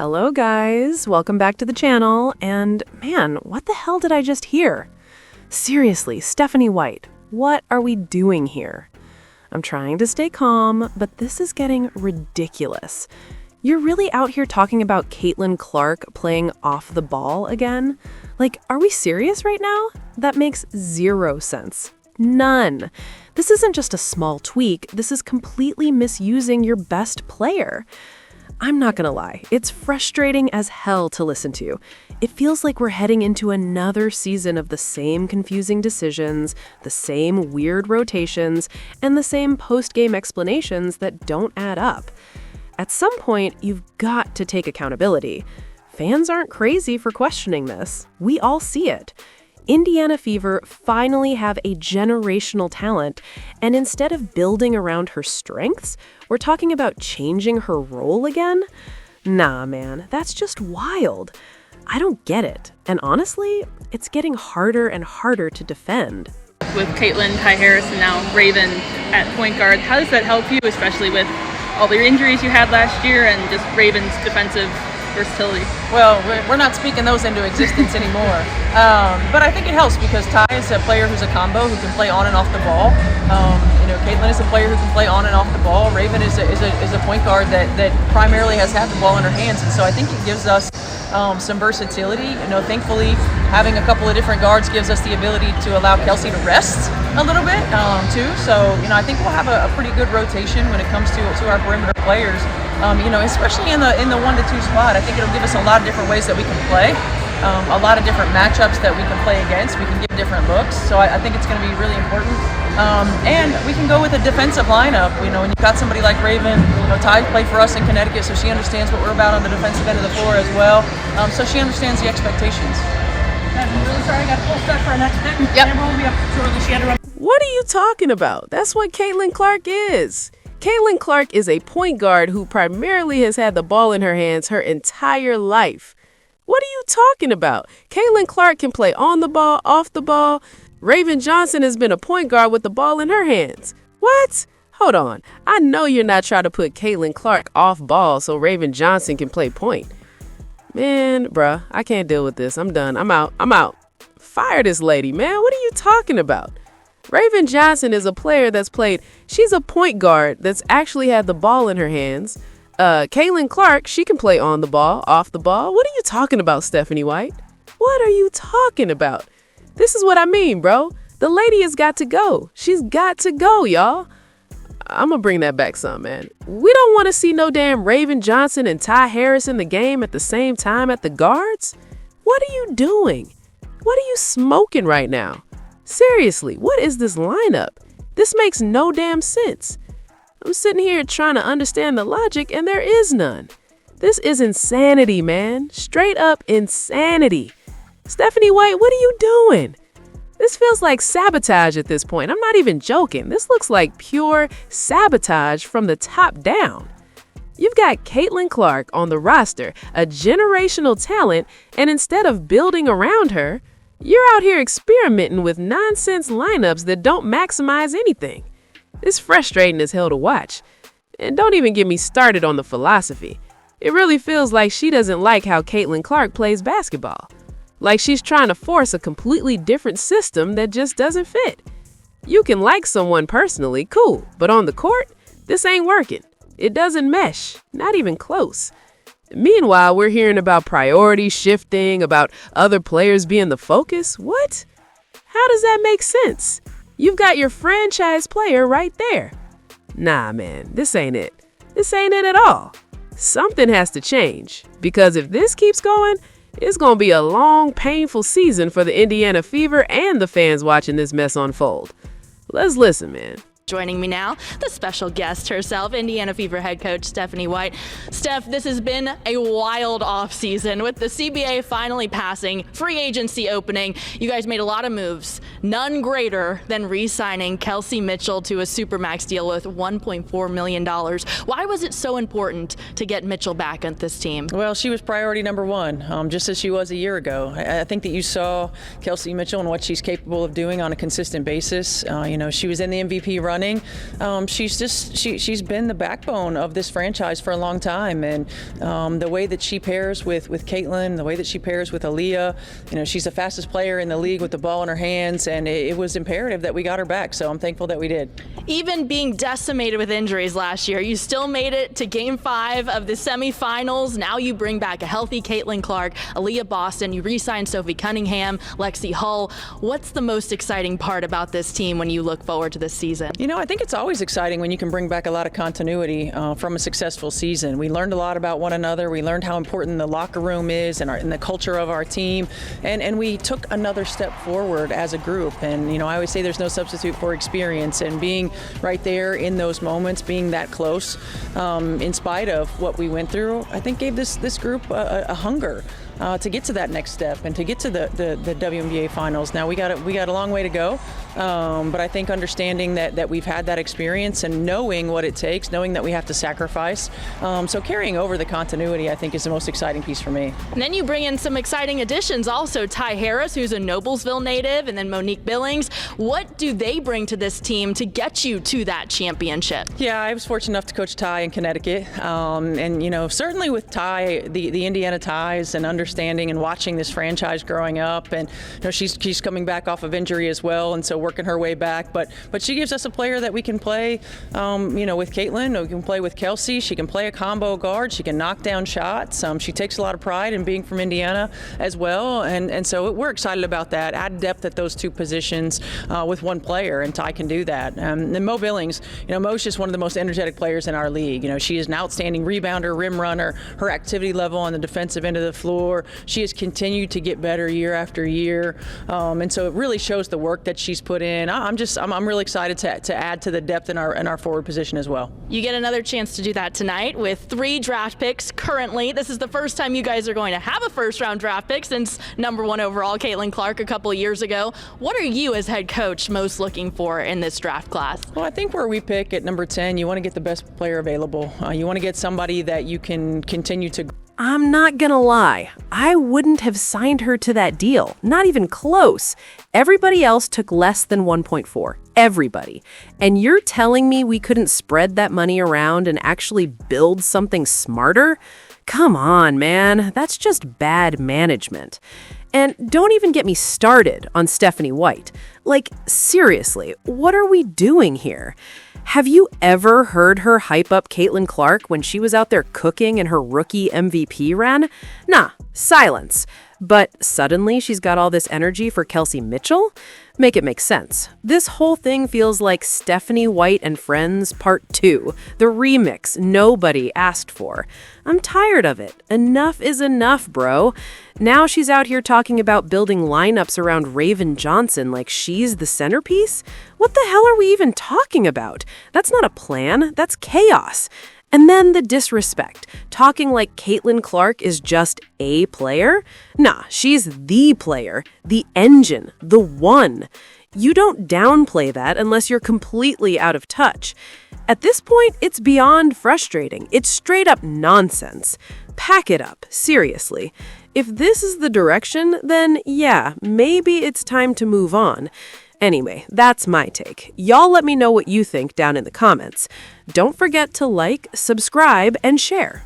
Hello guys, welcome back to the channel, and man, what the hell did I just hear? Seriously, Stephanie White, what are we doing here? I'm trying to stay calm, but this is getting ridiculous. You're really out here talking about Caitlin Clark playing off the ball again? Like, are we serious right now? That makes zero sense. None. This isn't just a small tweak, this is completely misusing your best player. I'm not gonna lie, it's frustrating as hell to listen to. It feels like we're heading into another season of the same confusing decisions, the same weird rotations, and the same post-game explanations that don't add up. At some point, you've got to take accountability. Fans aren't crazy for questioning this. We all see it. Indiana Fever finally have a generational talent, and instead of building around her strengths, we're talking about changing her role again? Nah, man, that's just wild. I don't get it, and honestly, it's getting harder and harder to defend. With Caitlin, Ty Harris, and now Raven at point guard, how does that help you, especially with all the injuries you had last year and just Raven's defensive versatility? Well, we're not speaking those into existence anymore. But I think it helps because Ty is a player who's a combo who can play on and off the ball. Caitlin is a player who can play on and off the ball. Raven is a point guard that primarily has had the ball in her hands, and so I think it gives us some versatility. Thankfully, having a couple of different guards gives us the ability to allow Kelsey to rest a little bit too. So I think we'll have a pretty good rotation when it comes to our perimeter players. Especially in the 1 to 2 spot, I think it'll give us a lot of different ways that we can play, a lot of different matchups that we can play against. We can give different looks, so I think it's going to be really important. And we can go with a defensive lineup. When you've got somebody like Raven, Ty played for us in Connecticut, so she understands what we're about on the defensive end of the floor as well. So she understands the expectations. I'm really sorry, I got to pull stuff for our next pick. Yep. We'll be up shortly. She had to run. What are you talking about? That's what Caitlin Clark is. Caitlin Clark is a point guard who primarily has had the ball in her hands her entire life. What are you talking about? Caitlin Clark can play on the ball, off the ball. Raven Johnson has been a point guard with the ball in her hands. What? Hold on. I know you're not trying to put Caitlin Clark off ball so Raven Johnson can play point. Man, bruh, I can't deal with this. I'm done. I'm out. Fire this lady, man. What are you talking about? Raven Johnson is a player she's a point guard that's actually had the ball in her hands. Caitlin Clark, she can play on the ball, off the ball. What are you talking about, Stephanie White? What are you talking about? This is what I mean, bro. The lady has got to go. She's got to go, y'all. I'm gonna bring that back some, man. We don't want to see no damn Raven Johnson and Ty Harris in the game at the same time at the guards. What are you doing? What are you smoking right now? Seriously, what is this lineup? This makes no damn sense. I'm sitting here trying to understand the logic, and there is none. This is insanity, man. Straight up insanity. Stephanie White, what are you doing? This feels like sabotage at this point. I'm not even joking. This looks like pure sabotage from the top down. You've got Caitlin Clark on the roster, a generational talent, and instead of building around her, you're out here experimenting with nonsense lineups that don't maximize anything. It's frustrating as hell to watch. And don't even get me started on the philosophy. It really feels like she doesn't like how Caitlin Clark plays basketball. Like she's trying to force a completely different system that just doesn't fit. You can like someone personally, cool, but on the court, this ain't working. It doesn't mesh, not even close. Meanwhile, we're hearing about priority shifting, about other players being the focus. What? How does that make sense? You've got your franchise player right there. Nah, man, this ain't it. This ain't it at all. Something has to change, because if this keeps going, it's going to be a long, painful season for the Indiana Fever and the fans watching this mess unfold. Let's listen, man. Joining me now, the special guest herself, Indiana Fever head coach Stephanie White. Steph, this has been a wild offseason with the CBA finally passing, free agency opening. You guys made a lot of moves, none greater than re-signing Kelsey Mitchell to a Supermax deal with $1.4 million. Why was it so important to get Mitchell back on this team? Well, she was priority number one, just as she was a year ago. I think that you saw Kelsey Mitchell and what she's capable of doing on a consistent basis. She was in the MVP run running. She's been the backbone of this franchise for a long time, and the way that she pairs with Caitlin, the way that she pairs with Aaliyah, she's the fastest player in the league with the ball in her hands, and it was imperative that we got her back. So I'm thankful that we did. Even being decimated with injuries last year, you still made it to Game 5 of the semifinals. Now you bring back a healthy Caitlin Clark, Aaliyah Boston. You re-signed Sophie Cunningham, Lexi Hull. What's the most exciting part about this team when you look forward to this season? I think it's always exciting when you can bring back a lot of continuity from a successful season. We learned a lot about one another. We learned how important the locker room is and the culture of our team. And we took another step forward as a group. And, I always say there's no substitute for experience. And being right there in those moments, being that close, in spite of what we went through, I think gave this group a hunger to get to that next step and to get to the WNBA finals. Now we got a long way to go, but I think understanding that we've had that experience and knowing what it takes, knowing that we have to sacrifice, so carrying over the continuity, I think, is the most exciting piece for me. And then you bring in some exciting additions also. Ty Harris, who's a Noblesville native, and then Monique Billings. What do they bring to this team to get you to that championship? Yeah, I was fortunate enough to coach Ty in Connecticut, and certainly with Ty, the Indiana ties and understanding and watching this franchise growing up, and she's coming back off of injury as well, and so working her way back. But she gives us a player that we can play, with Caitlin. We can play with Kelsey. She can play a combo guard. She can knock down shots. She takes a lot of pride in being from Indiana as well, and so we're excited about that. Add depth at those two positions with one player, and Ty can do that. And Mo Billings, Mo's just one of the most energetic players in our league. She is an outstanding rebounder, rim runner. Her activity level on the defensive end of the floor, she has continued to get better year after year, and so it really shows the work that she's put in. I'm really excited to add to the depth in our forward position as well. You get another chance to do that tonight with 3 draft picks currently. This is the first time you guys are going to have a first-round draft pick since #1 overall Caitlin Clark a couple of years ago. What are you as head coach most looking for in this draft class? Well, I think where we pick at number 10, you want to get the best player available. You want to get somebody that you can continue to. I'm not gonna lie, I wouldn't have signed her to that deal. Not even close. Everybody else took less than 1.4. Everybody. And you're telling me we couldn't spread that money around and actually build something smarter? Come on, man. That's just bad management. And don't even get me started on Stephanie White. Like, seriously, what are we doing here? Have you ever heard her hype up Caitlin Clark when she was out there cooking in her rookie MVP run? Nah, silence. But suddenly she's got all this energy for Kelsey Mitchell? Make it make sense. This whole thing feels like Stephanie White and Friends Part 2, the remix nobody asked for. I'm tired of it. Enough is enough, bro. Now she's out here talking about building lineups around Raven Johnson like she's the centerpiece? What the hell are we even talking about? That's not a plan, that's chaos. And then the disrespect, talking like Caitlin Clark is just a player? Nah, she's the player, the engine, the one. You don't downplay that unless you're completely out of touch. At this point, it's beyond frustrating. It's straight up nonsense. Pack it up, seriously. If this is the direction, then yeah, maybe it's time to move on. Anyway, that's my take. Y'all let me know what you think down in the comments. Don't forget to like, subscribe, and share.